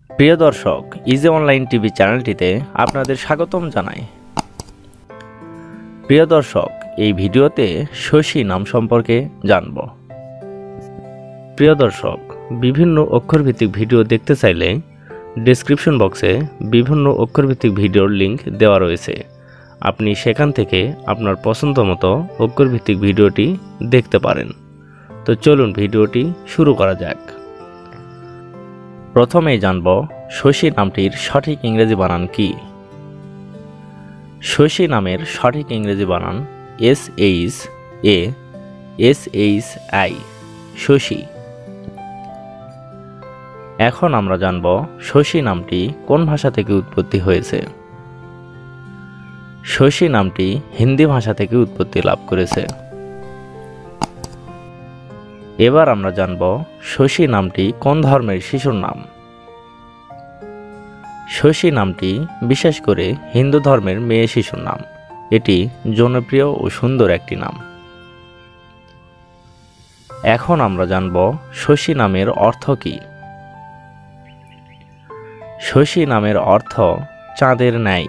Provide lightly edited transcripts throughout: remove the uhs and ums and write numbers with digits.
প্রিয় দর্শক, easy online TV চ্যানেলটিতে আপনাদের স্বাগতম জানাই। প্রিয় দর্শক, এই ভিডিওতে শশী নাম সম্পর্কে জানব। প্রিয় দর্শক, বিভিন্ন অক্ষরভিত্তিক ভিডিও দেখতে চাইলে ডেসক্রিপশন বক্সে বিভিন্ন অক্ষরভিত্তিক ভিডিওর লিংক দেওয়া রয়েছে। আপনি সেখান থেকে আপনার পছন্দ মতো অক্ষরভিত্তিক ভিডিওটি দেখতে পারেন। তো চলুন ভিডিওটি শুরু করা যাক। প্রথমেই জানব শশী নামটির সঠিক ইংরেজি বানান কি। শশী নামের সঠিক ইংরেজি বানান SHASHI, শশী। এখন আমরা জানব শশী নামটি কোন ভাষা থেকে উৎপত্তি হয়েছে। শশী নামটি হিন্দি ভাষা থেকে উৎপত্তি লাভ করেছে। এবার আমরা জানব শশী নামটি কোন ধর্মের শিশুর নাম। শশী নামটি বিশেষ করে হিন্দু ধর্মের মেয়ে শিশুর নাম। এটি জনপ্রিয় ও সুন্দর একটি নাম। এখন আমরা জানব শশী নামের অর্থ কি। শশী নামের অর্থ চাঁদের ন্যায়।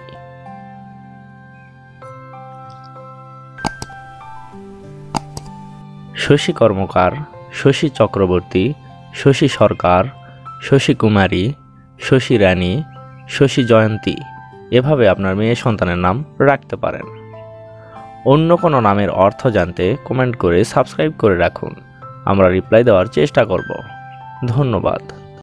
শশী কর্মকার, শশী চক্রবর্তী, শশী সরকার, শশী কুমারী, শশী রানী, শশী জয়ন্তী, এভাবে আপনার মেয়ে সন্তানের নাম রাখতে পারেন। অন্য কোনো নামের অর্থ জানতে কমেন্ট করে সাবস্ক্রাইব করে রাখুন। আমরা রিপ্লাই দেওয়ার চেষ্টা করব। ধন্যবাদ।